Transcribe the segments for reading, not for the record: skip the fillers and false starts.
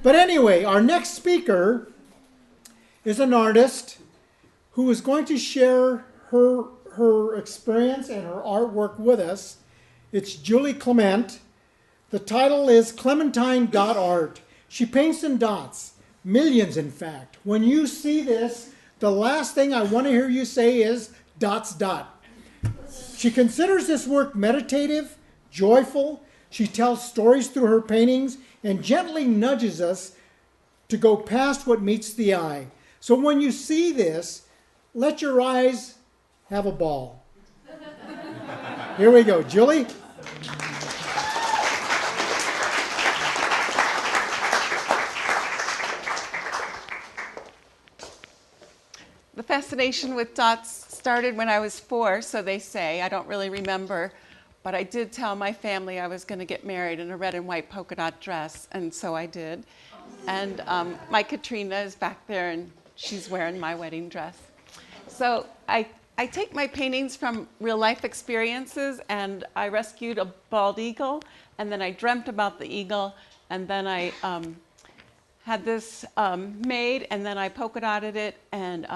But anyway, our next speaker is an artist who is going to share her experience and her artwork with us. It's Julie Clement. The title is Clementine.art. She paints in dots, millions in fact. When you see this, the last thing I want to hear you say is dots dot. She considers this work meditative, joyful. She tells stories through her paintings and gently nudges us to go past what meets the eye. So when you see this, let your eyes have a ball. Here we go. Julie? The fascination with dots started when I was 4, so they say. I don't really remember, but I did tell my family I was going to get married in a red and white polka dot dress, and so I did. And my Katrina is back there, and she's wearing my wedding dress. So I take my paintings from real life experiences, and I rescued a bald eagle, and then I dreamt about the eagle, and then I had this made, and then I polka dotted it, and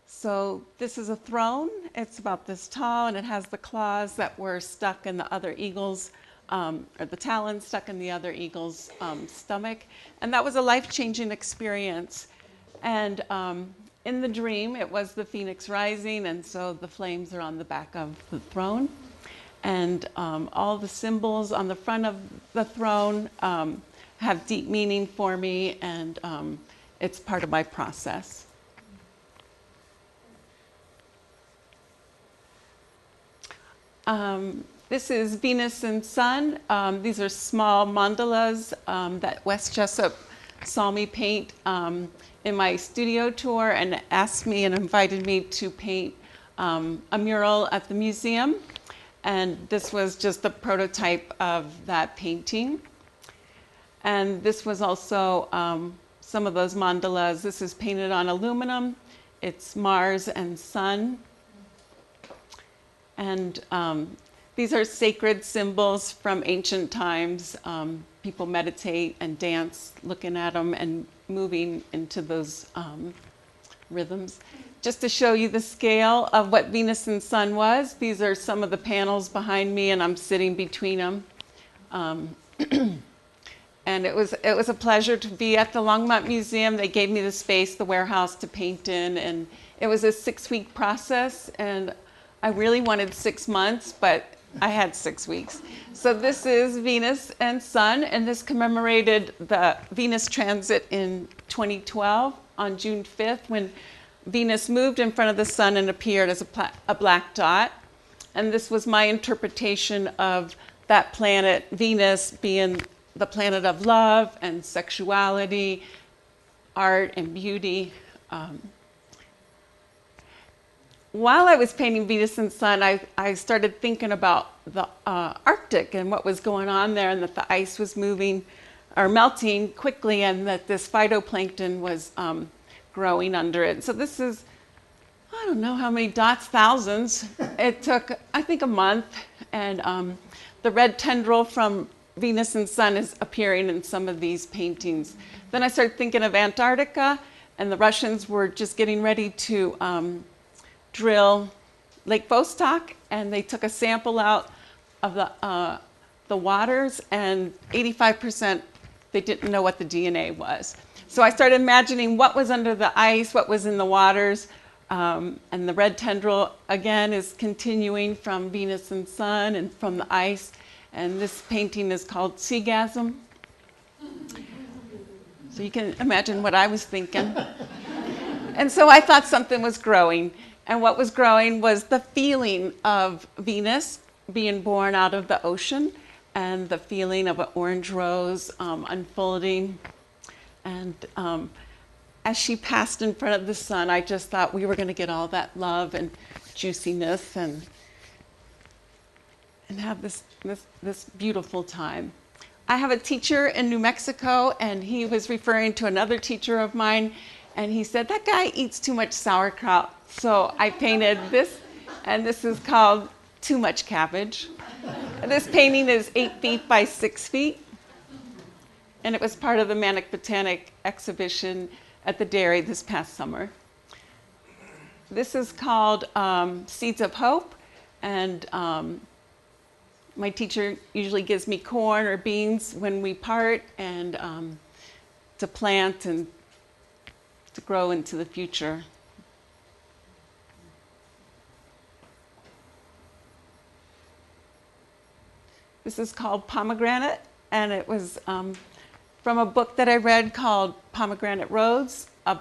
so this is a throne. It's about this tall, and it has the claws that were stuck in the other eagle's, or the talons stuck in the other eagle's stomach, and that was a life-changing experience. And in the dream, it was the phoenix rising, and so the flames are on the back of the throne, and all the symbols on the front of the throne have deep meaning for me, and it's part of my process. This is Venus and Sun. These are small mandalas that Wes Jessup saw me paint in my studio tour and asked me and invited me to paint a mural at the museum. And this was just the prototype of that painting. And this was also some of those mandalas. This is painted on aluminum. It's Mars and Sun. And these are sacred symbols from ancient times. People meditate and dance looking at them and moving into those rhythms. Just to show you the scale of what Venus and Sun was, these are some of the panels behind me, and I'm sitting between them. And it was a pleasure to be at the Longmont Museum. They gave me the space, the warehouse to paint in, and it was a 6-week process, and I really wanted 6 months, but I had 6 weeks. So this is Venus and Sun, and this commemorated the Venus transit in 2012 on June 5th when Venus moved in front of the Sun and appeared as a black dot. And this was my interpretation of that planet, Venus, being the planet of love and sexuality, art and beauty. While I was painting Venus and Sun, I started thinking about the Arctic and what was going on there, and that the ice was moving or melting quickly, and that this phytoplankton was growing under it. So this is, I don't know how many dots, thousands. It took, I think, a month, and the red tendril from Venus and Sun is appearing in some of these paintings. Then I started thinking of Antarctica, and the Russians were just getting ready to drill Lake Vostok, and they took a sample out of the waters, and 85% they didn't know what the DNA was. So I started imagining what was under the ice, what was in the waters, and the red tendril again is continuing from Venus and Sun and from the ice. And this painting is called Seagasm. So you can imagine what I was thinking. And so I thought something was growing. And what was growing was the feeling of Venus being born out of the ocean, and the feeling of an orange rose unfolding. And as she passed in front of the Sun, I just thought we were going to get all that love and juiciness and have this beautiful time. I have a teacher in New Mexico, and he was referring to another teacher of mine, and he said, that guy eats too much sauerkraut. So I painted this, and this is called Too Much Cabbage. This painting is 8 feet by 6 feet, and it was part of the Manic Botanic exhibition at the dairy this past summer. This is called Seeds of Hope, and my teacher usually gives me corn or beans when we part, and to plant and to grow into the future. This is called Pomegranate, and it was from a book that I read called Pomegranate Roads, a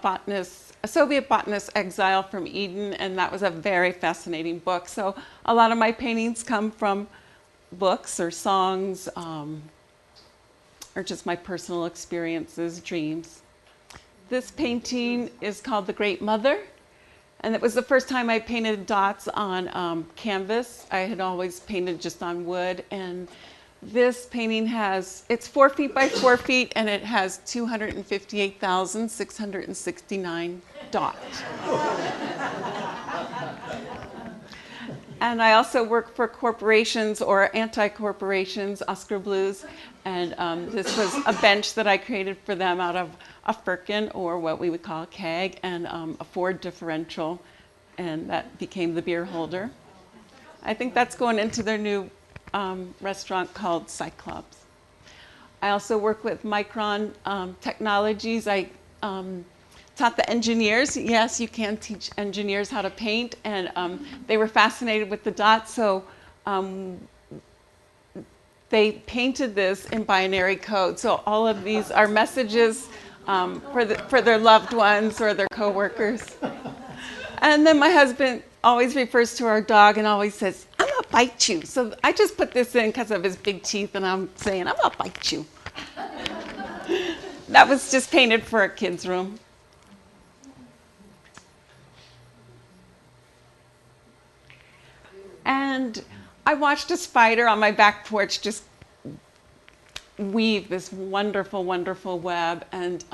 Soviet botanist's exile from Eden, and that was a very fascinating book. So a lot of my paintings come from books or songs, or just my personal experiences, dreams. This painting is called The Great Mother, and it was the first time I painted dots on canvas. I had always painted just on wood, and this painting it's 4 feet by 4 feet, and it has 258,669 dots. And I also work for corporations or anti-corporations, Oscar Blues, and this was a bench that I created for them out of a firkin, or what we would call a keg, and a Ford differential, and that became the beer holder. I think that's going into their new restaurant called Cyclops. I also work with Micron Technologies. I taught the engineers. Yes, you can teach engineers how to paint, and they were fascinated with the dots, so they painted this in binary code. So all of these are messages for their loved ones or their coworkers. And then my husband always refers to our dog and always says, "I'm gonna bite you." So I just put this in because of his big teeth, and I'm saying, "I'm gonna bite you." That was just painted for a kid's room. And I watched a spider on my back porch just weave this wonderful, wonderful web, and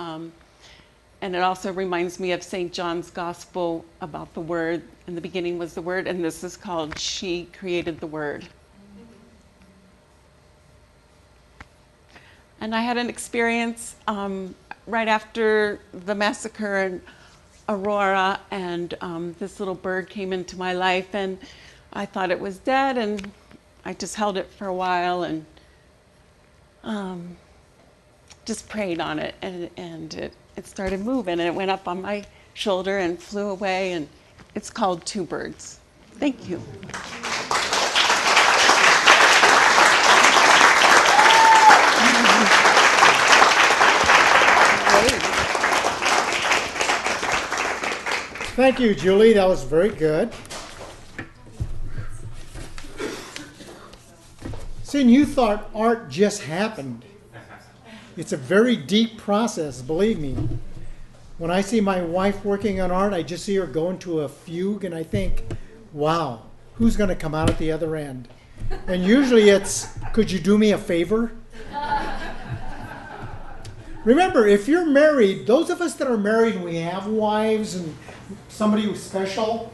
it also reminds me of St. John's Gospel about the Word. In the beginning was the Word, and this is called She Created the Word. And I had an experience right after the massacre in Aurora, and this little bird came into my life, and I thought it was dead, and I just held it for a while and just prayed on it, and it started moving, and it went up on my shoulder and flew away, and it's called Two Birds. Thank you. Thank you, Julie. That was very good. See, you thought art just happened. It's a very deep process, believe me. When I see my wife working on art, I just see her go into a fugue, and I think, wow, who's going to come out at the other end? And usually it's, could you do me a favor? Remember, if you're married, those of us that are married and we have wives and somebody who's special,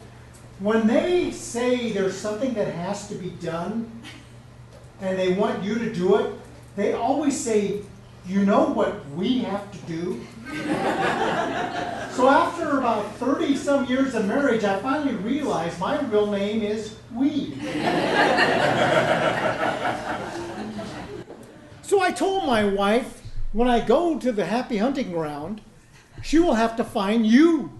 when they say there's something that has to be done and they want you to do it, they always say, you know what we have to do? So after about 30 some years of marriage, I finally realized my real name is we. So I told my wife, when I go to the happy hunting ground, she will have to find you.